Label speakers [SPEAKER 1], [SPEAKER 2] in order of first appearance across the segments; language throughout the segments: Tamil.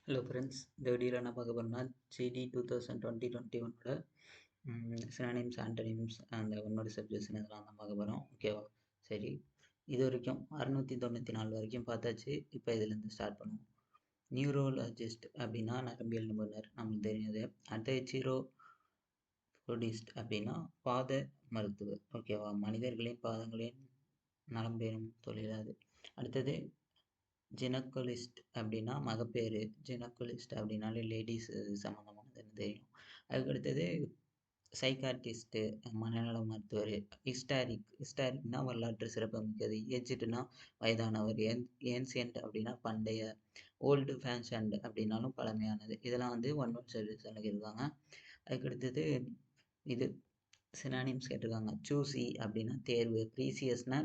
[SPEAKER 1] ஹலோ ஃப்ரெண்ட்ஸ், இந்த வீடியோவில் என்ன பார்க்க போகிறோம்னா ஜிடி 2020-21ஓட சினானிம்ஸ் ஆண்டனிம்ஸ் அந்த ஒன்னோட சப்ஜெக்ட்ஸ் இதெல்லாம் தான் பார்க்க போகிறோம். ஓகேவா? சரி, இது வரைக்கும் 694 வரைக்கும் பார்த்தாச்சு. இப்போ இதுலேருந்து ஸ்டார்ட் பண்ணுவோம். நியூரோலஜிஸ்ட் அப்படின்னா நரம்பியல் நிபுணர், நம்மளுக்கு தெரிஞ்சது. அடுத்தது சீரோபோடிஸ்ட் அப்படின்னா பாத மருத்துவர். ஓகேவா? மனிதர்களின் பாதங்களின் நலம் பெறும் தொழில் அது. அடுத்தது ஜினக்கோலிஸ்ட் அப்படின்னா மகப்பேறு. ஜினக்கோலிஸ்ட் அப்படின்னாலே லேடிஸ் சம்மந்தமானதுன்னு தெரியும். அதுக்கடுத்தது சைக்காட்டிஸ்ட்டு, மனநல மருத்துவர். ஹிஸ்டாரிக்னா வரலாற்று சிறப்புமிக்கது. ஏஜ்டுனா வயதானவர். ஏன்சியன்ட் அப்படின்னா பண்டைய. ஓல்டு ஃபேஷன்ட் அப்படின்னாலும் பழமையானது. இதெல்லாம் வந்து ஒன் வேர்ட் சர்வீஸ் இருக்காங்க. அதுக்கடுத்தது இது சினானிம்ஸ் கேட்டிருக்காங்க. சூசி அப்படின்னா தேர்வு. ப்ரீசியஸ்னா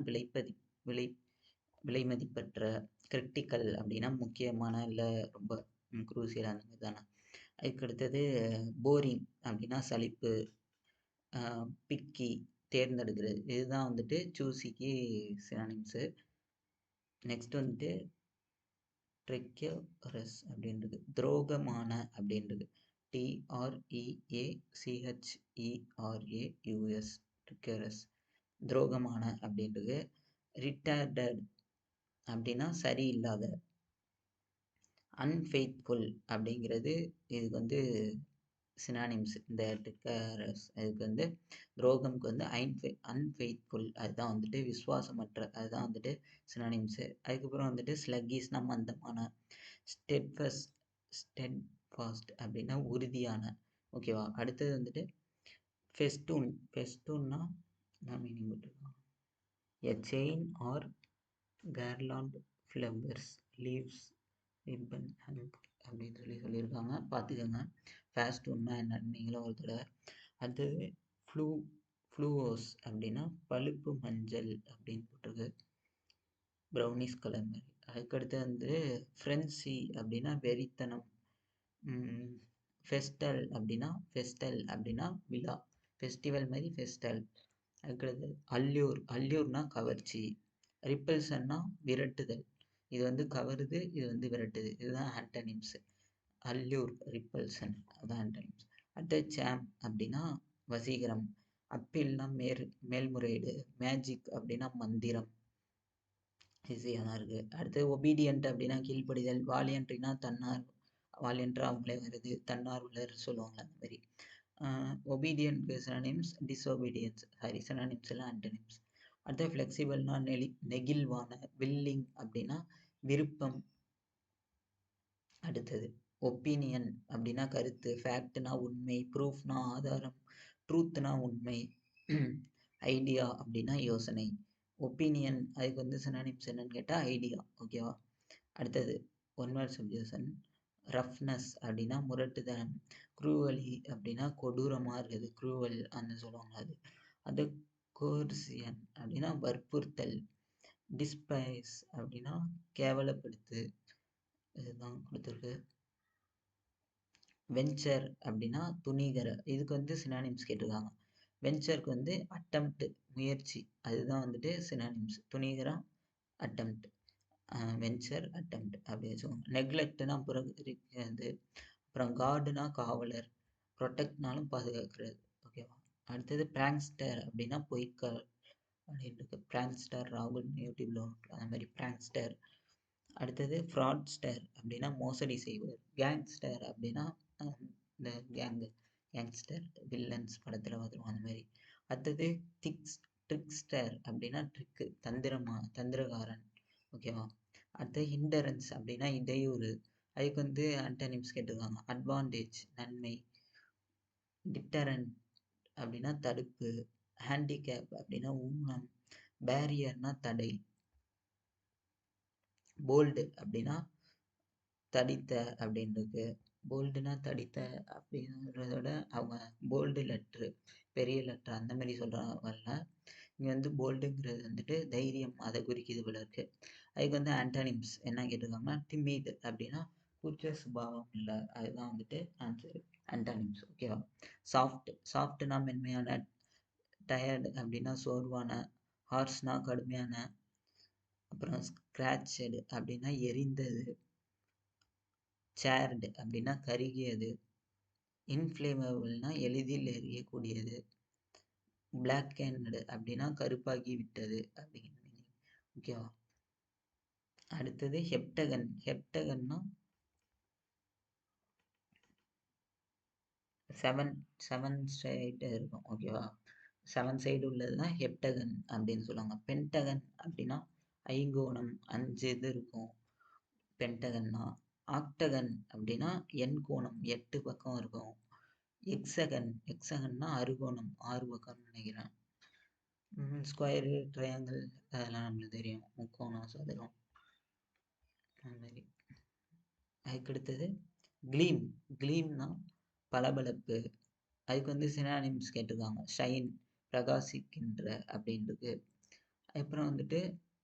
[SPEAKER 1] விலை மதிப்பற்ற. கிரிட்டிக்கல் அப்படின்னா முக்கியமான, இல்லை ரொம்ப குரூசியல் அந்த மாதிரி தானே. அதுக்கு அடுத்தது போரிங் அப்படின்னா சலிப்பு. பிக்கி தேர்ந்தெடுக்கிறது. இதுதான் வந்துட்டு சூசிக்கு சினானிம்ஸு. நெக்ஸ்ட் வந்துட்டு ட்ரெக்கியரஸ் அப்படின்றது. துரோகமான அப்படின்றது. TREACHERAUS ட்ரிக்கரஸ். துரோகமான அப்படின்றது. ரிட்டார்டட் அப்படின்னா சரியில்லாத. அன்ஃபெய்த்ஃபுல் அப்படிங்கிறது இதுக்கு வந்து சினானிம்ஸ். இந்த ட்ரிக்கரஸ் இதுக்கு வந்து துரோகம்க்கு வந்து அன்ஃபெய்த்ஃபுல், அதுதான் வந்துட்டு விசுவாசமற்ற, அதுதான் வந்துட்டு சினானிம்ஸு. அதுக்கப்புறம் வந்துட்டு ஸ்லக்கிஸ்னா மந்தமான. ஸ்டெட்ஃபாஸ்ட் அப்படின்னா உறுதியான. ஓகேவா? அடுத்தது வந்துட்டு ஃபெஸ்டூன்னா நான் மீனிங் போட்டுருக்கோம். எ chain R garland flowers leaves ribbon hang அப்படின்னு சொல்லியிருக்காங்க. பார்த்துக்கோங்க. ஃபேஸ்டூன்னா என்னன்னு நீங்களும் ஒரு தடவை. அடுத்தது ஃப்ளூவோஸ் அப்படின்னா பழுப்பு மஞ்சள் அப்படின்னு போட்டிருக்கு. ப்ரௌனிஷ் கலர் மாதிரி. அதுக்கடுத்து வந்து ஃப்ரென்சி அப்படின்னா வெறித்தனம். ஃபெஸ்டல் அப்படின்னா விழா. ஃபெஸ்டிவல் மாதிரி ஃபெஸ்டல். அதுக்கடுத்து அல்லூர்னா கவர்ச்சி. ரிப்பல்சன்னா விரட்டுதல். இது வந்து கவருது, இது வந்து விரட்டுது. இதுதான் ஆண்டனிம்ஸ். அல்லூர், ரிப்பல்சன், அதுதான் ஆண்டனிம்ஸ். அடுத்த சாம் அப்படின்னா வசீகரம். அப்பீல்னா மேல்முறையீடு. மேஜிக் அப்படின்னா மந்திரம். ஈஸியாக தான் இருக்குது. அடுத்து ஒபீடியன்ட் அப்படின்னா கீழ்ப்படிதல். வாலியன்ட்ரினா வாலியன்ட்ரா அவங்களே வருது, தன்னார்வலர் சொல்லுவாங்க அந்த மாதிரி. ஒபீடியன்ட்க்கு சினானிம்ஸ் டிஸ்ஒபீடியன்ஸ். சினானிம்ஸ் எல்லாம் ஆண்டனிம்ஸ். அடுத்து ஃப்ளெக்சிபிள்னா நெகிழ்வான. வில்லிங் அப்படின்னா விருப்பம். அடுத்தது ஒப்பீனியன் அப்படின்னா கருத்து. ஃபேக்ட்னா உண்மை. ப்ரூஃப்னா ஆதாரம். ட்ரூத்னா உண்மை. ஐடியா அப்படின்னா யோசனை. ஒப்பீனியன் அதுக்கு வந்து சினானிம்ஸ் என்னன்னு கேட்டால் ஐடியா. ஓகேவா? அடுத்தது ஒன் வேர்ட் சப்ஜெக்ஷன். ரஃப்னஸ் அப்படின்னா முரட்டுதனம். க்ரூவலி அப்படின்னா கொடூரமாக இருக்குது. க்ரூவல் அந்த சொல்லுவாங்க அது. அது கோர்சியன் அப்படின்னா வற்புறுத்தல். டிஸ்பைஸ் அப்படின்னா கேவலப்படுத்து. இதுதான் கொடுத்துருக்கு. வெஞ்சர் அப்படின்னா துணிகர. இதுக்கு வந்து சினானிம்ஸ் கேட்டிருக்காங்க. வெஞ்சருக்கு வந்து அட்டம்ப்ட் முயற்சி, அதுதான் வந்துட்டு சினானிம்ஸ். துணிகரம் அட்டம்ப்ட். வெஞ்சர் அட்டம்ப்ட் அப்படி வச்சுக்கோங்க. நெக்லெக்ட்னா புறக்கணிக்கிறது. அப்புறம் கார்டுனா காவலர். ப்ரொடெக்ட்னாலும் பாதுகாக்கிறது. ஓகேவா? அடுத்தது பிராங்க்ஸ்டர் அப்படின்னா பொய்க்கால் அப்படின்ட்டு. பிராங்க்ஸ்டர் ராகுல் யூடியூப்ல அந்த மாதிரி பிராங்க்ஸ்டர். அடுத்தது ஃப்ராட்ஸ்டர் அப்படின்னா மோசடி செய்வர். கேங்ஸ்டர் அப்படின்னா இந்த கேங்ஸ்டர் வில்லன்ஸ் படத்தில் வந்துடும் அந்த மாதிரி. அடுத்தது ட்ரிக்ஸ்டர் அப்படின்னா ட்ரிக்கு, தந்திரகாரன். ஓகேவா? அடுத்து ஹிண்டரன்ஸ் அப்படின்னா இடையூறு. அதுக்கு வந்து ஆண்டனிம்ஸ் கேட்டிருக்காங்க. அட்வான்டேஜ் நன்மை. டிட்டரண்ட் அப்படின்னா தடுப்பு. ஹேண்டிகேப் அப்படின்னா ஊனம். பேரியர்னா தடை. போல்டு அப்படின்னா தடித்த அப்படின்றது. போல்டுனா தடித்த அப்படின்றதோட அவங்க போல்டு லெட்ரு, பெரிய லெட்ரு அந்த மாதிரி சொல்கிறாங்கல்ல. இங்கே வந்து போல்டுங்கிறது வந்துட்டு தைரியம், அதை குறிக்கிது போல இருக்கு. அதுக்கு வந்து ஆண்டனிம்ஸ் என்ன கேட்டிருக்காங்கன்னா டிமிட் அப்படின்னா கூச்ச சுபாவம் இல்லை. அதுதான் வந்துட்டு ஆன்சர் ஆண்டனிம்ஸ். ஓகேவா? சாஃப்ட்னா மென்மையான. டயர்டு அப்படின்னா சோர்வான. ஹார்ஸ்னா கடுமையான. அப்புறம் ஸ்க்ராட்சடு அப்படின்னா எரிந்தது. சேர்டு அப்படின்னா கருகியது, இன்ஃப்ளேமபிள்னா எளிதில் எரியக்கூடியது, பிளாக்கென்டு அப்படின்னா கருப்பாகி விட்டது அப்படிங்கிற மீனிங். ஓகேவா? அடுத்தது ஹெப்டகன். ஹெப்டகன்னா செவன் சைடு இருக்கும். ஓகேவா? 7 சைடு உள்ளது தான் ஹெப்டகன் அப்படின்னு சொல்லுவாங்க. பென்டகன் அப்படின்னா ஐங்கோணம், 5 இது இருக்கும் பென்டகன்னா. ஆக்டகன் அப்படின்னா எண்கோணம், 8 பக்கம் இருக்கும். எக்ஸகன்னா அறுகோணம், 6 பக்கம்னு நினைக்கிறேன். ஸ்கொயரு, ட்ரையாங்கிள் அதெல்லாம் நம்மளுக்கு தெரியும். முக்கோணம், சதுரம் அந்த மாதிரி. அதுக்கடுத்தது க்ளீம். க்ளீம்னா பளபளப்பு. அதுக்கு சினானிம்ஸ் கேட்டிருக்காங்க. ஷைன், பிரகாசிக்கின்ற அப்படின்றது. அப்புறம்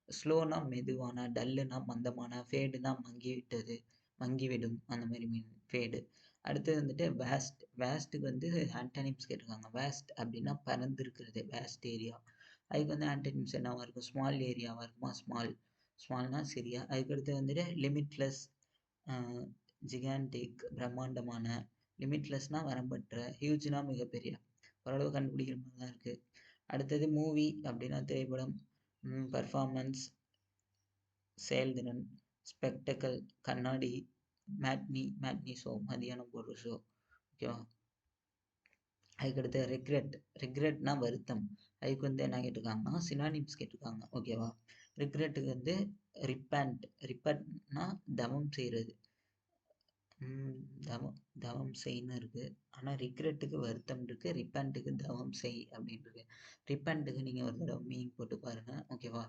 [SPEAKER 1] ஸ்லோனா மெதுவான, டல்லுனா மந்தமான, ஃபேடுனா மங்கிவிட்டது, மங்கிவிடும் அந்த மாதிரி மீன் ஃபேடு. அடுத்தது வேஸ்ட். வேஸ்ட்டுக்கு ஆன்டனிம்ஸ் கேட்டிருக்காங்க. வேஸ்ட் அப்படின்னா பறந்துருக்கிறது, வேஸ்ட் ஏரியா. அதுக்கு ஆன்டனிம்ஸ் என்னவா இருக்கும்? ஸ்மால் ஏரியாவாக இருக்குமா? ஸ்மால்னா சிறியா. அதுக்கடுத்து லிமிட்லெஸ், ஜிகான்டிக் பிரம்மாண்டமான, லிமிட்லெஸ்னா வரம்பற்ற, ஹியூஜ்னா மிகப்பெரிய. ஓரளவு கண்டுபிடிக்கிற மாதிரி தான் இருக்குது. அடுத்தது மூவி அப்படின்னா திரைப்படம், பர்ஃபார்மன்ஸ் செயல்திறன், ஸ்பெக்டக்கல் கண்ணாடி, மேட்னி ஷோ மதியானம் போடுற ஷோ. ஓகேவா? அதுக்கடுத்து ரிக்ரெட்னா வருத்தம். அதுக்கு என்ன கேட்டிருக்காங்கன்னா சினானிம்ஸ் கேட்டிருக்காங்க. ஓகேவா? ரிக்ரெட்டுக்கு ரிப்பன்ட்னா தவம் செய்கிறது, தவம் செய்ன்னு இருக்கு. ஆனால் ரிக்ரெட்டுக்கு வருத்தம் இருக்கு, ரிப்பன்ட்டுக்கு தவம் செய் அப்படின்னு இருக்கு. ரிப்பன்ட்டுக்கு நீங்கள் ஒரு தடவை மீனிங் போட்டு பாருங்க. ஓகேவா?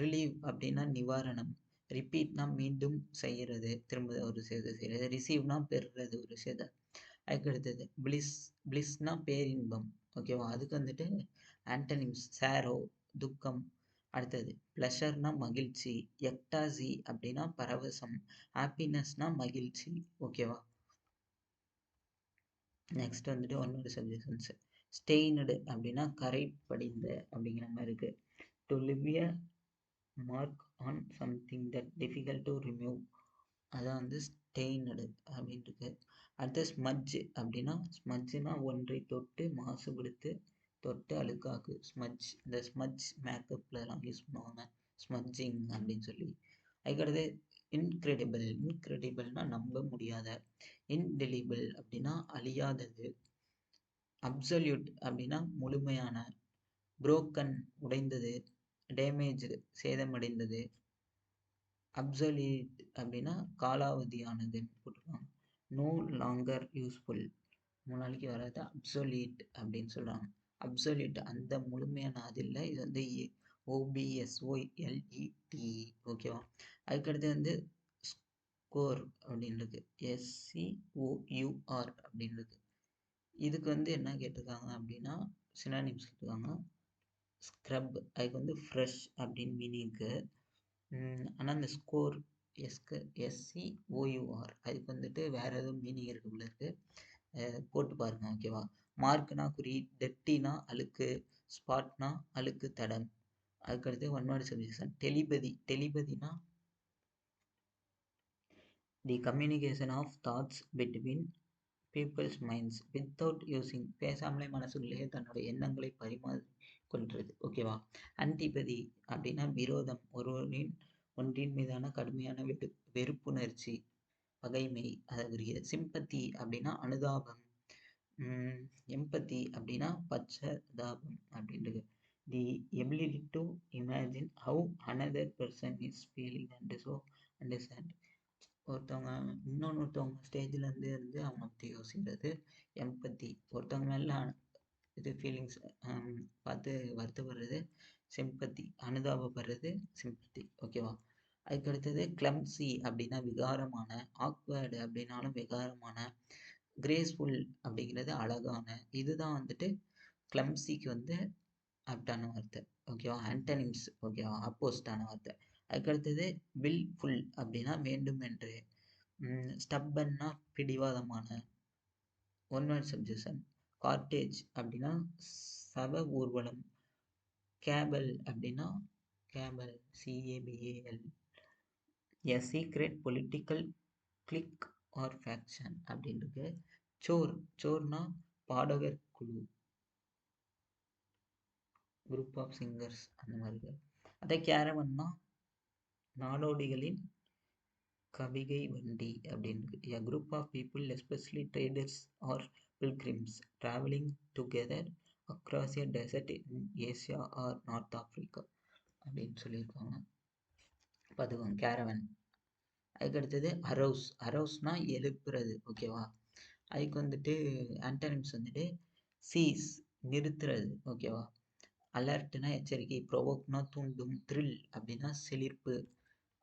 [SPEAKER 1] ரிலீவ் அப்படின்னா நிவாரணம், ரிப்பீட்னா மீண்டும் செய்கிறது, திரும்ப ஒரு விஷயத்தை செய்கிறது, ரிசீவ்னா பெறுறது ஒரு விஷயத்தை. அதுக்கு அடுத்தது பிளிஸ்னா பேரின்பம். ஓகேவா? அதுக்கு ஆன்டனிம்ஸ் சேரோ, துக்கம். அடுத்தது ப்ளஷர்னா மகிழ்ச்சி, எக்டாசி அப்படின்னா பரவசம், ஹாப்பினஸ்னா மகிழ்ச்சி. ஓகேவா? நெக்ஸ்ட் ஒன்னோட சப்ஜெக்ஷன்ஸ். ஸ்டெயினடு அப்படின்னா கரை படிந்த அப்படிங்கிற மாதிரி இருக்கு. To live a mark on something that difficult to remove, அதான் ஸ்டெயினடு அப்படின்னு இருக்கு. அடுத்து ஸ்மட்ஜ் அப்படின்னா ஸ்மட்ஜ்னா ஒன்றை தொட்டு மாசுபடுத்து, தொட்டு அழுக்காக்கு, ஸ்மட்ஜ். இந்த ஸ்மட்ஜ் மேக்கப்லலாம் யூஸ் பண்ணுவாங்க, ஸ்மட்ஜிங் அப்படின்னு சொல்லி. அதுக்கடுத்து இன்க்ரெடிபிள்னா நம்ப முடியாத, இன்டெலிபிள் அப்படின்னா அழியாதது, அப்சல்யூட் அப்படின்னா முழுமையான, புரோக்கன் உடைந்தது, டேமேஜ் சேதமடைந்தது, அப்சல்யூட் அப்படின்னா காலாவதியானதுன்னு போட்டுருக்காங்க. நோ லாங்கர் யூஸ்ஃபுல், மூணு நாளைக்கு வராது, அப்சல்யூட் அப்படின்னு சொல்கிறாங்க. அப்சல்யூட் அந்த முழுமையான அது இல்லை, இது OBSOLET. ஓகேவா? அதுக்கடுத்து ஸ்கோர் அப்படின்றது SCOUR அப்படின்றது. இதுக்கு என்ன கேட்டிருக்காங்க அப்படின்னா சினானிம்ஸ் கேட்டிருக்காங்க. ஸ்க்ரப், அதுக்கு ஃப்ரெஷ் அப்படின்னு மீனிங்க்கு. ஆனால் அந்த ஸ்கோர் SCOUR அதுக்கு வேறு எதுவும் மீனிங் இருக்கு உள்ள இருக்கு, போட்டு பாருங்க. ஓகேவா? மார்க்னா குறி, டெட்டினா அழுக்கு, ஸ்பாட்னா அழுக்கு தடம். அதுக்கடுத்து ஒன்வேர்டு சப்ஜெக்ஷன். டெலிபதினா the communication of thoughts between peoples minds without using, பேசாமலே மனசுக்குள்ளேயே தன்னோட எண்ணங்களை பரிமாறிக்கொள்றது. ஓகேவா? ஆன்டிபதி அப்படின்னா விரோதம், ஒன்றின் மீதான கடுமையான வெறுப்புணர்ச்சி, பகைமை அதை குறிக்கிறது. சிம்பத்தி அப்படின்னா அனுதாபம், எம்பத்தி அப்படின்னா பச்சதாபம் அப்படின்றது. தி ability to imagine how another person is feeling and so understand. ஒருத்தவங்க இன்னொருத்தவங்க ஸ்டேஜ்லேருந்து அவங்க பற்றி யோசிக்கிறது எம்பத்தி. ஒருத்தவங்க மேலே ஃபீலிங்ஸ் பார்த்து வருத்தப்படுறது சிம்பத்தி, அனுதாபப்படுறது சிம்பத்தி. ஓகேவா? அதுக்கடுத்தது கிளம்சி அப்படின்னா விகாரமான, ஆக்வர்டு அப்படின்னாலும் விகாரமான, கிரேஸ்ஃபுல் அப்படிங்கிறது அழகான. இதுதான் கிளம்சிக்கு ஆப்டான வார்த்தை. ஓகேவா? ஆன்டனிம்ஸ். ஓகேவா? ஆப்போசிட்டான வார்த்தை. அதுக்கடுத்தது வில்ஃபுல் அப்படின்னா வேண்டும் என்று, ஸ்டப்பன்னா பிடிவாதமான. One word subjection. கார்டேஜ் அப்படின்னா சவ ஊர்வலம், கேபல் அப்படின்னா CABAL, a secret political clique or faction அப்படின்னு இருக்கு. சோர்னா பாடகர் குழு, குரூப் ஆஃப் சிங்கர்ஸ் அந்த மாதிரி இருக்கு. அதே கேரவன்னா நாடோடிகளின் கவிகை வண்டி அப்படின்னு இருக்கு. A group of people, especially traders or pilgrims, traveling together across a desert in Asia or North Africa அப்படின்னு சொல்லியிருக்காங்க. பார்த்துக்கோங்க கேரவன். அதுக்கு அடுத்தது அரௌஸ்னா எழுப்புறது, ஓகேவா. அதுக்கு வந்துட்டு ஆன்டனிம்ஸ் வந்துட்டு சீஸ் நிறுத்துறது, ஓகேவா. அலர்ட்னா எச்சரிக்கை, ப்ரொவோக்னா தூண்டும், த்ரில் அப்படின்னா சிலிர்ப்பு.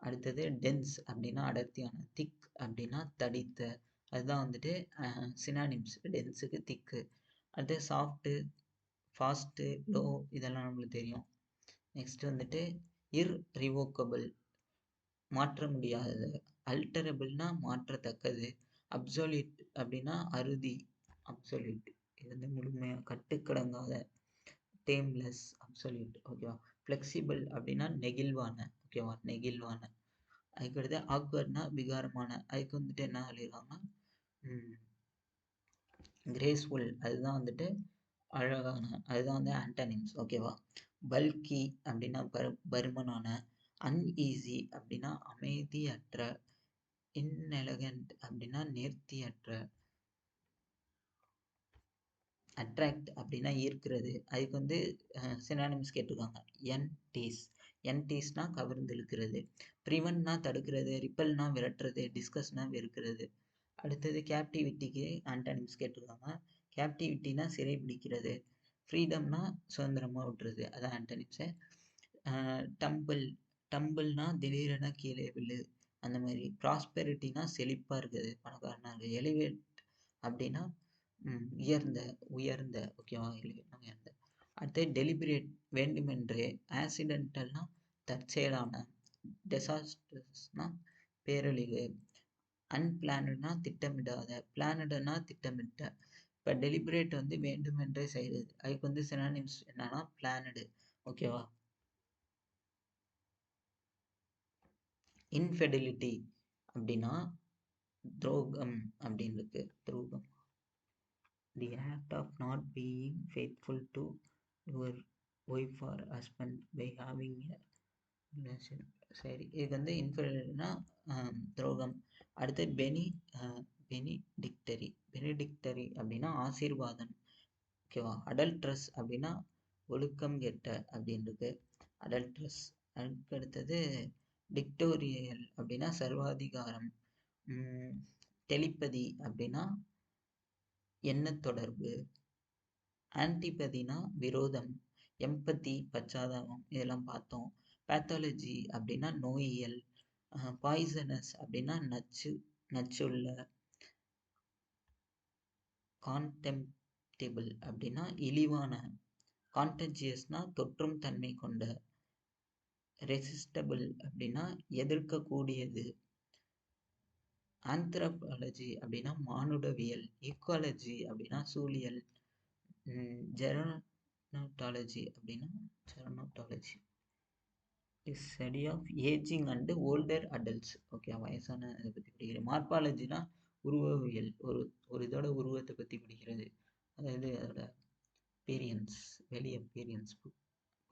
[SPEAKER 1] அடுத்தது டென்ஸ் அப்படின்னா அடர்த்தியான, திக் அப்படின்னா தடித்த. அதுதான் வந்துட்டு சினானிம்ஸ் டென்ஸுக்கு திக்கு. அடுத்து சாஃப்ட்டு, ஃபாஸ்ட்டு, லோ இதெல்லாம் நம்மளுக்கு தெரியும். நெக்ஸ்ட் வந்துட்டு இர்ரிவோக்கபிள் மாற்ற முடியாதது, அல்டரபிள்னா மாற்றத்தக்கது, அப்சொல்யூட் அப்படின்னா அறுதி, அப்சொல்யூட் இது வந்து முழுமையாக கட்டுக்கடங்காத, டேம்லெஸ், அப்சொல்யூட், ஓகேவா. ஃப்ளெக்சிபிள் அப்படின்னா நெகிழ்வான, ஓகேவா, நெகிழ்வான. அதுக்கடுத்து ஆக்வர்ட்னா விகாரமான. அதுக்கு வந்துட்டு என்ன சொல்லியிருக்காங்கன்னா கிரேஸ்ஃபுல், அதுதான் வந்துட்டு அழகான, அதுதான் வந்து ஆன்டனிம்ஸ், ஓகேவா. பல்கி அப்படின்னா பருமனான, அன்ஈஸி அப்படின்னா அமைதியற்ற, இன்எலகண்ட் அப்படின்னா நேர்த்தியற்ற, அட்ராக்ட் அப்படின்னா ஈர்க்கிறது. அதுக்கு வந்து சினானிம்ஸ் கேட்டிருக்காங்க. என்டீஸ்னா கவர்ந்து இழுக்கிறது, ப்ரிவென்ட்னா தடுக்கிறது, ரிப்பல்னா விரட்டுறது, டிஸ்கஸ்னா வெறுக்கிறது. அடுத்தது கேப்டிவிட்டிக்கு ஆன்டனிம்ஸ் கேட்டிருக்காங்க. கேப்டிவிட்டினா சிறை பிடிக்கிறது, ஃப்ரீடம்னா சுதந்திரமாக விட்டுறது, அதான் ஆன்டனிம்ஸு. டம்பிள்னா திடீரென கீழே விழு அந்த மாதிரி. ப்ராஸ்பெரிட்டினா செழிப்பாக இருக்குது, பணக்காரனா இருக்குது. எலிவேட் அப்படின்னா உயர்ந்த, ஓகேவா, உயர்ந்த. அடுத்து டெலிபரேட் வேண்டுமென்றே, ஆக்சிடென்டல்னா தற்செயலான, டிசாஸ்டர்ஸ்னா பேரழிவு, அன்பிளானட்னா திட்டமிடாத, பிளானட்னா திட்டமிட்ட. இப்போ டெலிபரேட் வந்து வேண்டுமென்றே செய்கிறது, அதுக்கு வந்து சினானிம்ஸ் என்னன்னா பிளானடு, ஓகேவா. இன்ஃபெடிலிட்டி அப்படின்னா துரோகம் அப்படின்னு இருக்கு, துரோகம். The act of not being faithful to your wife or husband by having a relation. சரி, இது வந்து இன்ஃபெடிலிட்டினா துரோகம். அடுத்து பெனிடிக்டரி அப்படின்னா ஆசீர்வாதம், ஓகேவா. அடல்ட்ரஸ் அப்படின்னா ஒழுக்கம் கெட்ட அப்படின்றது, அடல்ட்ரஸ். அதுக்கு அடுத்தது டிக்டோரியல் அப்படின்னா சர்வாதிகாரம், டெலிபதி அப்படின்னா எண்ண தொடர்பு, ஆன்டிபதினா விரோதம், எம்பத்தி பச்சாதாபம், இதெல்லாம் பார்த்தோம். பேத்தாலஜி அப்படின்னா நோயியல், பாய்சனஸ் அப்படின்னா நச்சுள்ள, கான்டெம்ப்டிபிள் அப்படின்னா இழிவான, கான்டஜியஸ்னா தொற்றும் தன்மை கொண்ட, ரெசிஸ்டபிள் அப்படின்னா எதிர்க்கக்கூடியது, ஆந்த்ரோபாலஜி அப்படின்னா மானுடவியல், ஈக்குவாலஜி அப்படின்னா சூழியல், ஜெரனோடாலஜி அப்படின்னா study of ageing and older adults, okay, வயசான இதை பற்றி படிக்கிறது. மார்பாலஜினா உருவவியல், ஒரு இதோட உருவத்தை பற்றி படிக்கிறது, அதாவது அதோட அப்பீரியன்ஸ், வெளி அப்பீரியன்ஸ்,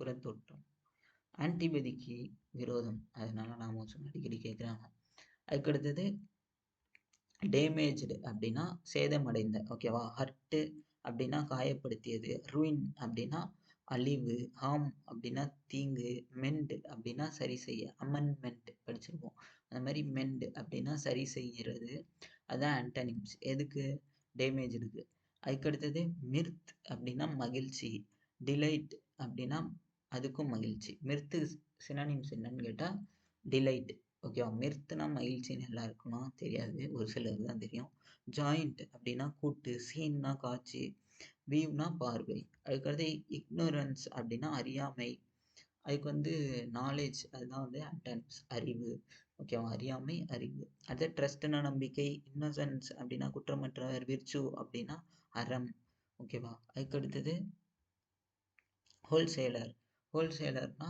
[SPEAKER 1] புறத்தோற்றம். ஆன்டிபதிக்கு விரோதம், அதனால நாம அடிக்கடி கேட்குறாங்க. அதுக்கடுத்தது டேமேஜ்டு அப்படின்னா சேதமடைந்த, ஓகேவா. ஹர்ட்டு அப்படின்னா காயப்படுத்தியது, ரூயின் அப்படின்னா அழிவு, ஹார்ம் அப்படின்னா தீங்கு, மெண்ட் அப்படின்னா சரி செய்ய, அமெண்ட்மெண்ட் படிச்சிருப்போம், அந்த மாதிரி மெண்ட் அப்படின்னா சரி செய்கிறது, அதான் ஆன்டனிம்ஸ் எதுக்கு, டேமேஜ்டுக்கு. அதுக்கடுத்தது மிர்த் அப்படின்னா மகிழ்ச்சி, டிலைட் அப்படின்னா அதுக்கும் மகிழ்ச்சி. மிர்த்து சினானிம்ஸ் என்னன்னு கேட்டால் டிலைட், ஓகேவா. மிர்த்துனா மகிழ்ச்சின்னு எல்லாருக்கும்னா தெரியாது, ஒரு சிலருக்கு தான் தெரியும். ஜாயிண்ட் அப்படின்னா கூட்டு, சீன்னா காட்சி, வியூனா பார்வை. அதுக்கடுத்து இக்னோரன்ஸ் அப்படின்னா அறியாமை. அதுக்கு வந்து நாலேஜ், அதுதான் வந்து ஆன்டனிம்ஸ் அறிவு, ஓகேவா, அறியாமை அறிவு. அடுத்து ட்ரஸ்ட்னா நம்பிக்கை, இன்னசென்ஸ் அப்படின்னா குற்றமற்றவர், விர்ச்சு அப்படின்னா அறம், ஓகேவா. அதுக்கடுத்தது ஹோல்சேலர்னா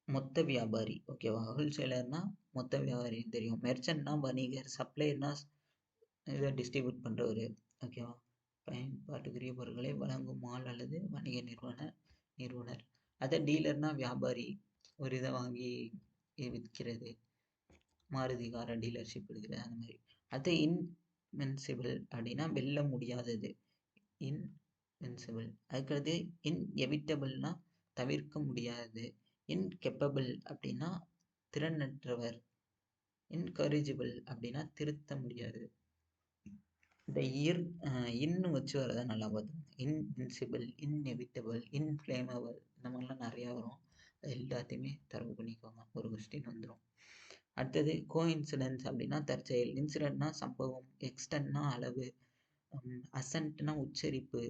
[SPEAKER 1] மொத்த வியாபாரி, ஓகேவா? ஹோல்சேலர்னா மொத்த வியாபாரின்னு தெரியும். மெர்ச்சன்ட்னா வணிகர், சப்ளையர்னா இதை டிஸ்ட்ரிபியூட் பண்ணுறவர், ஓகேவா? பயன்பாட்டுக்குரிய பொருட்களை வழங்கும் மால் அல்லது வணிக நிறுவனர். அதை டீலர்னா வியாபாரி, ஒரு இதை வாங்கி விற்கிறது, மாருதி காரை டீலர்ஷிப் எடுக்கிறது, அந்த மாதிரி. அது இன்வென்சிபிள் அப்படின்னா வெல்ல முடியாதது, இன்வென்சிபிள். அதுக்கடுத்து இன்எவிட்டபிள்னா தவிர்க்க முடியாதது, இன்கேப்பபிள் அப்படின்னா திறனற்றவர், இன்கரிஜிபிள் அப்படின்னா திருத்த முடியாது. இந்த இன்னு வச்சு வரதை நல்லா பார்த்துக்கோங்க. இன்வின்சிபிள், இன்எவிட்டபிள், இன்ஃப்ளேமபிள், இந்த மாதிரிலாம் நிறையா வரும். அது எல்லாத்தையுமே தரவு பண்ணிக்கோங்க, ஒரு கொஸ்டின் வந்துடும். அடுத்தது கோஇன்சிடென்ஸ் அப்படின்னா தற்செயல், இன்சிடென்ட்னா சம்பவம், எக்ஸ்டென்ட்னா அளவு, அசன்ட்னா உச்சரிப்பு,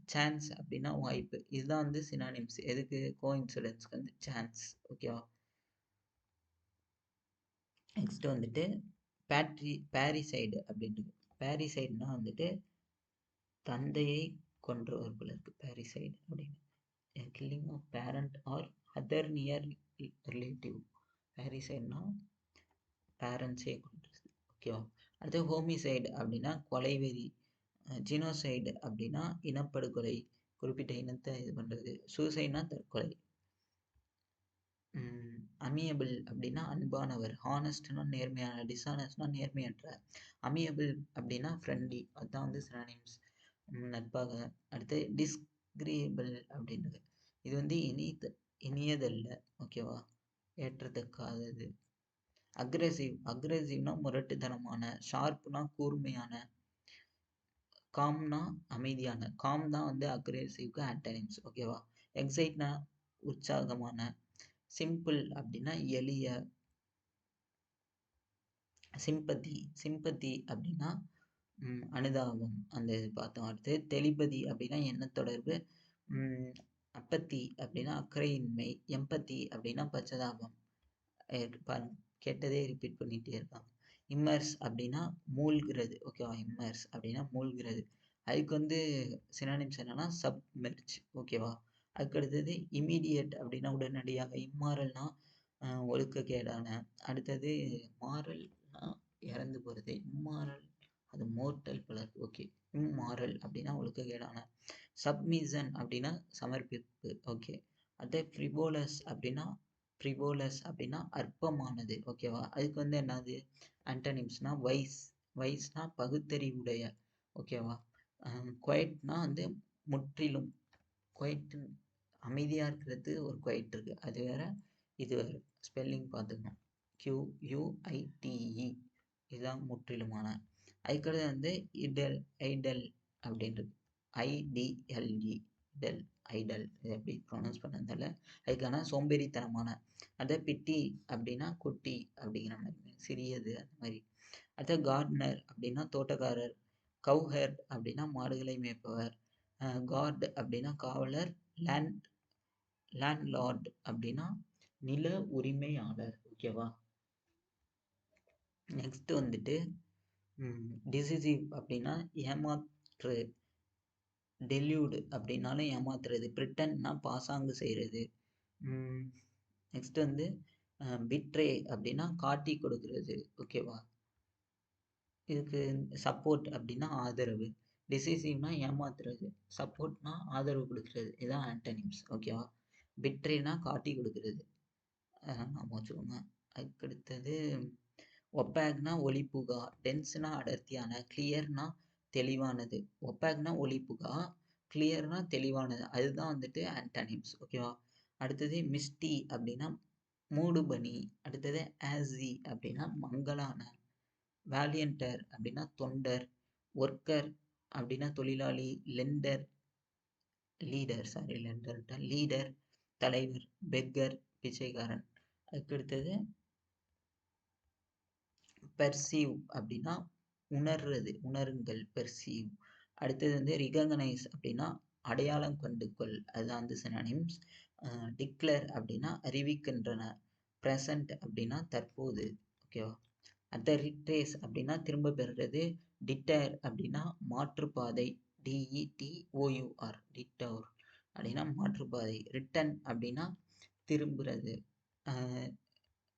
[SPEAKER 1] சான்ஸ் அப்படின்னா வாய்ப்பு. இதுதான் வந்து சினானிம்ஸ். எதுக்கு? கோஇன்சிடென்ஸ்க்கு வந்து சான்ஸ், ஓகேவா? நெக்ஸ்ட் வந்துட்டு பேரிசைடு அப்படின்றது. பேரிசைடுனா வந்துட்டு தந்தையை கொன்றவர் போல இருக்கு, பேரிசைடு அப்படின்னு. Killing of parent or other near relative. பேரிசைடுனா பேரண்ட்ஸே கொன்றது, ஓகேவா? அடுத்து ஹோமிசைடு அப்படின்னா கொலைவெறி. ஜினோசைடு அப்படின்னா இனப்படுகொலை, குறிப்பிட்ட இனத்தை இது பண்ணுறது. சூசைட்னா தற்கொலை. அமியபிள் அப்படின்னா அன்பானவர். ஹானஸ்ட்னா நேர்மையான, டிஸ்ஆனஸ்ட்னா நேர்மையற்ற. அமியபிள் அப்படின்னா ஃப்ரெண்ட்லி, அதுதான் வந்து சினானிம்ஸ், நட்பாக. அடுத்து டிஸ்கிரியபிள் அப்படின்றது, இது வந்து இனியதல்ல, ஓகேவா? ஏற்றத்தக்காதது. அக்ரெசிவ்னா முரட்டுத்தனமான. ஷார்ப்னா கூர்மையான. காம்னா அமைதியான. காம் தான் வந்து அக்ரெசிவ்க்கு ஆன்டனிம்ஸ், ஓகேவா? எக்ஸைட்னா உற்சாகமான. சிம்பிள் அப்படின்னா எளிய. சிம்பத்தி அப்படின்னா அனுதாபம், அந்த இது பார்த்தோம். அடுத்து தெளிபதி அப்படின்னா எண்ண தொடர்பு. அப்பத்தி அப்படின்னா அக்கறையின்மை. எம்பத்தி அப்படின்னா பச்சதாபம். பாருங்க, கேட்டதே ரிப்பீட் பண்ணிகிட்டே இருக்காங்க. இம்மர்ஸ் அப்படின்னா மூழ்கிறது, ஓகேவா? இம்மர்ஸ் அப்படின்னா மூழ்கிறது. அதுக்கு வந்து சினானிம்ஸ் என்னன்னா சப்மெர்ஜ், ஓகேவா? அதுக்கு அடுத்தது இமீடியட் அப்படின்னா உடனடியாக. இம்மாரல்னா ஒழுக்கக்கேடான. அடுத்தது மாரல்னா இறந்து போகிறது. இம்மாரல் அது மோர்டல் பலர், ஓகே. இம்மாரல் அப்படின்னா ஒழுக்கக்கேடான. சப்மிஷன் அப்படின்னா சமர்ப்பிப்பு, ஓகே. அதே ஃப்ரிவோலஸ் அப்படின்னா அற்பமானது, ஓகேவா? அதுக்கு வந்து என்னது ஆன்டனிம்ஸ்னா வைஸ்னா பகுத்தறிவுடைய, ஓகேவா? குவைட்னா வந்து முற்றிலும். குவைட் அமைதியாக இருக்கிறது ஒரு குவைட் இருக்கு, அது வேற இது வேற. ஸ்பெல்லிங் பார்த்துக்கணும். QUITE, இதுதான் முற்றிலுமான. அதுக்கடுத்து வந்து ஐடல் அப்படின்றது, IDLE, ஐடல், இது எப்படி ப்ரொனவுன்ஸ் பண்ணதால. அதுக்கான சோம்பேறித்தனமான. அதை பிட்டி அப்படின்னா குட்டி அப்படிங்கிற மாதிரி, சிறியது, அந்த மாதிரி. அடுத்த கார்டனர் அப்படின்னா தோட்டக்காரர். கவுஹெர்ட் அப்படின்னா மாடுகளை மேய்ப்பவர். கார்டு அப்படின்னா காவலர். லேண்ட்லார்ட் அப்படின்னா நில உரிமையாளர், ஓகேவா? நெக்ஸ்ட் வந்துட்டு டிசிசிவ் அப்படின்னா ஏமாற்று. டெல்யூடு அப்படின்னாலும் ஏமாத்துறது. பிரிட்டன்னா பாசாங்கு செய்கிறது. நெக்ஸ்ட் வந்து பிட்ரே அப்படின்னா காட்டி கொடுக்கறது, ஓகேவா? இதுக்கு சப்போர்ட் அப்படின்னா ஆதரவு. டிசிசிவ்னா ஏமாத்துறது, சப்போர்ட்னா ஆதரவு கொடுக்கறது. இதுதான் ஆன்டனிம்ஸ், ஓகேவா? பிட்ரேனா காட்டி கொடுக்கறது, நாம வச்சுக்கோங்க. அதுக்கடுத்தது ஒப்பேக்னா ஒளிப்புகா. டென்ஸ்னா அடர்த்தியான. கிளியர்னா தெளிவானது. ஒப்பேக்னா ஒளிப்புகா, கிளியர்னா தெளிவானது. அதுதான் வந்துட்டு ஆன்டனிம்ஸ், ஓகேவா? அடுத்தது மிஸ்டி அப்படின்னா மூடுபனி. அடுத்தது ஆஸி அப்படின்னா மங்கலான. வேலியன்டர் அப்படின்னா தொண்டர். ஒர்க்கர் அப்படின்னா தொழிலாளி. லீடர் தலைவர். பெக்கர் பிச்சைக்காரன். அதுக்கடுத்தது பெர்சீவ் அப்படின்னா உணருங்கள், பெர்சீவ். அடுத்தது வந்து ரிகக்னைஸ் அப்படின்னா அடையாளம் கண்டுகொள், அதுதான் வந்து சினானிம்ஸ். டிக்ளேர் அப்படின்னா அறிவிக்கின்றன. ப்ரெசன்ட் அப்படின்னா தற்போது, ஓகேவா? அடுத்த ரிட்ரேஸ் அப்படின்னா திரும்ப பெறுறது. டிட்டர் அப்படின்னா மாற்றுப்பாதை. DETOUR, டிட்டோர் அப்படின்னா மாற்றுப்பாதை. ரிட்டன் அப்படின்னா திரும்புறது.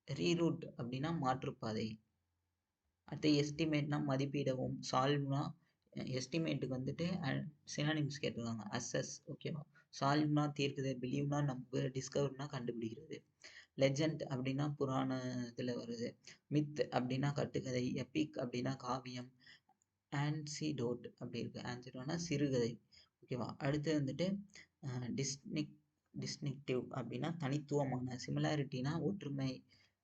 [SPEAKER 1] ரீரூட் அப்படின்னா மாற்றுப்பாதை. அடுத்து எஸ்டிமேட்னா மதிப்பிடவும், சால்வ்னா எஸ்டிமேட்டுக்கு வந்துட்டு சினானிம்ஸ் கேட்டிருக்காங்க. அசஸ் ஓகேவா. சால்வ்னா தீர்க்குது, பிலீவ்னா நம்ப, டிஸ்கவர்னா கண்டுபிடிக்கிறது. லெஜண்ட் அப்படின்னா புராண இதில் வருது. மித் அப்படின்னா கட்டுக்கதை. எபிக் அப்படின்னா காவியம். ஆன்சிடோட் அப்படி இருக்கு. ஆன்சிடோட்னா சிறுகதை ஓகேவா. அடுத்து வந்துட்டு டிஸ்டிங்டிவ் அப்படின்னா தனித்துவமான. சிமிலாரிட்டினா ஒற்றுமை.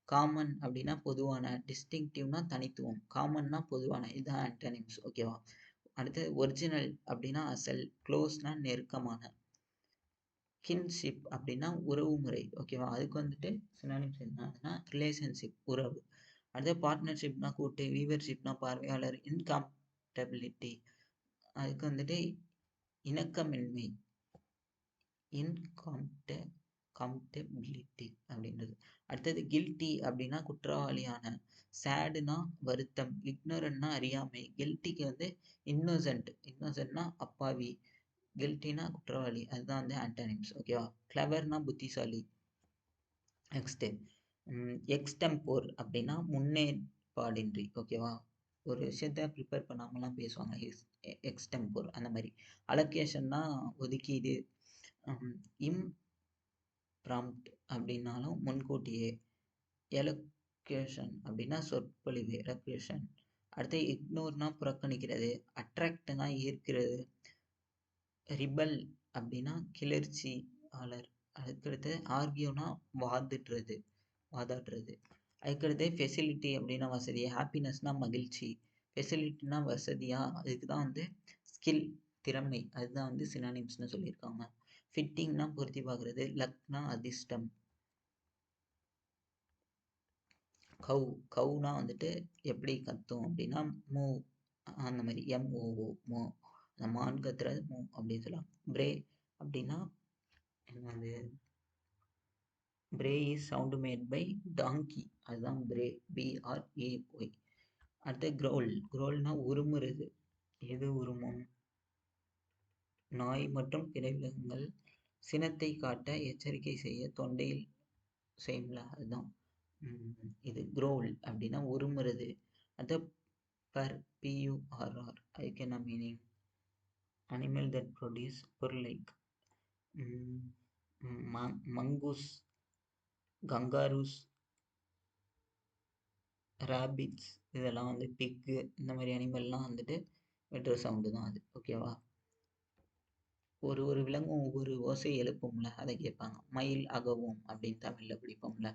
[SPEAKER 1] காமன் அப்படின்னா பொதுவான. டிஸ்டிங்டிவ்னா தனித்துவம். காமன்னா பொதுவான. இதுதான் ஆன்டனிம்ஸ் ஓகேவா. அடுத்து ஒரிஜினல் அப்படின்னா அசல். க்ளோஸ்னா நெருக்கமான. கின்ஷிப் அப்படின்னா உறவு முறை ஓகேவா. அதுக்கு வந்துட்டு சினானிம்ஸ் என்னன்னா ரிலேஷன்ஷிப் உறவு. அடுத்து பார்ட்னர்ஷிப்னா கூட்டு. வீவர்ஷிப்னா பார்வையாளர். இன்காம்டபிலிட்டி அதுக்கு வந்துட்டு இணக்கமின்மை. இன்காம்டபிலிட்டி அப்படின்றது. அடுத்தது கில்ட்டி அப்படின்னா குற்றவாளியான. சேடுனா வருத்தம். இக்னோரண்ட்னா அறியாமை. கில்ட்டிக்கு வந்து இன்னோசன்ட்னா அப்பாவி. கில்ட்டினா குற்றவாளி. அதுதான் வந்து ஆன்டனிம்ஸ் ஓகேவா. கிளவர்னா புத்திசாலி. நெக்ஸ்ட்டு எக்ஸ்டெம்போர் அப்படின்னா முன்னேற்பாடின்றி ஓகேவா. ஒரு விஷயத்த ப்ரிப்பேர் பண்ணாமலாம் பேசுவாங்க. எக்ஸ்டெம்போர் அந்த மாதிரி. அலோகேஷன்னா ஒதுக்கீடு. இம்ப்ராம்ப்ட் அப்படின்னாலும் முன்கூட்டியே. எலோகேஷன் அப்படின்னா சொற்பொழிவு. எலோகேஷன். அடுத்து இக்னோர்னா புறக்கணிக்கிறது. அட்ராக்ட்னா ஈர்க்கிறது. ரிபல் அப்படின்னா கிளர்ச்சியாளர். அதுக்கடுத்து ஆர்கியூனா வாதாடுறது. அதுக்கடுத்து ஃபெசிலிட்டி அப்படின்னா வசதி. ஹாப்பினஸ்னா மகிழ்ச்சி. ஃபெசிலிட்டினா வசதியா. அதுக்கு தான் வந்து ஸ்கில் திறமை. அதுதான் வந்து சினானிம்ஸ்னு சொல்லியிருக்காங்க. ஃபிட்டிங்னா பொருத்தி பார்க்குறது. லக்னா அதிர்ஷ்டம். கவுனா வந்துட்டு எப்படி கத்தும் அப்படின்னா மூவ் அந்த மாதிரி. MOO மூ. அந்த மான் கத்துறது மூ அப்படின்னு சொல்லலாம். பிரே அப்படின்னா என்னது. பிரே இஸ் சவுண்ட் மேட் பை டாங்கி. அதுதான் பிரே. BRAY. அடுத்து குரோல்னா உருமுறது. எது உருமும். நாய் மற்றும் பிற விலங்குகள் சினத்தை காட்ட எச்சரிக்கை செய்ய தொண்டையில் செய்யும்ல அதுதான் இது குரோல் அப்படின்னா உருமுறது. அது PURR அதுக்கு என்ன மீனிங். அனிமல் தட் ப்ரொடியூஸ் பொருள் லைக் மங்கூஸ், கங்காரூஸ், ரேபிட்ஸ். இதெல்லாம் வந்து பிக்கு இந்த மாதிரி அனிமல்லாம் வந்துட்டு வெட்டுற சவுண்டு தான் அது ஓகேவா. ஒரு விலங்கும் ஒவ்வொரு ஓசை எழுப்பும்ல அதை கேட்பாங்க. மயில் அகவும் அப்படின்னு தமிழில் பிடிப்போம்ல.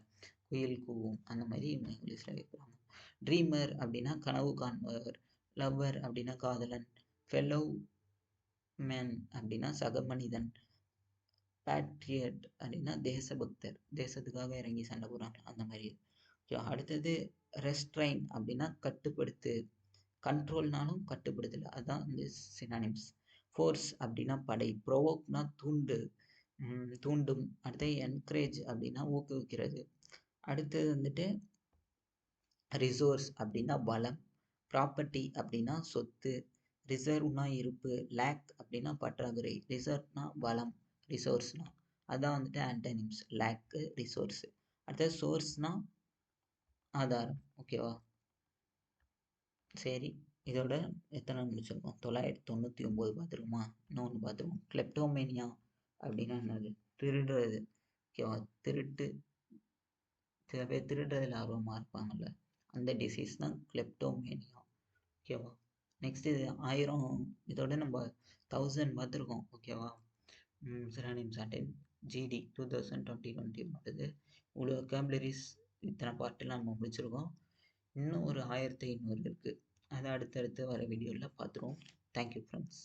[SPEAKER 1] குயில் கூவும் அந்த மாதிரி இங்கிலீஷில் கேட்குறாங்க. ட்ரீமர் அப்படின்னா கனவு காண்பவர். லவ்வர் அப்படின்னா காதலன். ஃபெல்லோ மேன் அப்படின்னா சக மனிதன். பேட்ரியட் அப்படின்னா தேசபக்தர். தேசத்துக்காக இறங்கி சண்டை போடுறாங்க அந்த மாதிரி. அடுத்தது ரெஸ்ட்ரைன் அப்படின்னா கட்டுப்படுத்து. கண்ட்ரோல்னாலும் கட்டுப்படுத்தல. அதுதான் வந்து சினானிம்ஸ். ஃபோர்ஸ் அப்படின்னா படை. ப்ரோவோக்னா தூண்டும். அடுத்து என்கரேஜ் அப்படின்னா ஊக்குவிக்கிறது. அடுத்தது வந்துட்டு ரிசோர்ஸ் அப்படின்னா பலம். ப்ராப்பர்ட்டி அப்படின்னா சொத்து. ரிசர்வ்னா இருப்பு. லேக் அப்படின்னா பற்றாக்குறை. ரிசர்வ்னா பலம். ரிசோர்ஸ்னா அதான் வந்துட்டு ஆன்டனிம்ஸ். லேக்கு ரிசோர்ஸ். அடுத்தது சோர்ஸ்னா ஆதாரம் ஓகேவா. சரி இதோட எத்தனை முடிச்சிருக்கோம். 999 பார்த்துருக்கோமா. இன்னொன்று பார்த்துருக்கோம். கிளெப்டோமேனியா அப்படின்னா என்னது. திருடுறது ஓகேவா. சில பேர் திருடுறதுல ஆர்வமாக இருப்பாங்கல்ல அந்த டிசீஸ் தான் கிளெப்டோமேனியா ஓகேவா. நெக்ஸ்ட் இது 1000. இதோட நம்ம 1000 பார்த்துருக்கோம் ஓகேவா. Synonyms and GD 2020 மட்டுது. இவ்வளோ vocabularies இத்தனை பார்ட்டெல்லாம் நம்ம முடிச்சிருக்கோம். இன்னும் ஒரு 1500 இருக்குது. அதை அடுத்தடுத்து வர வீடியோவில் பார்த்துருவோம். Thank you friends.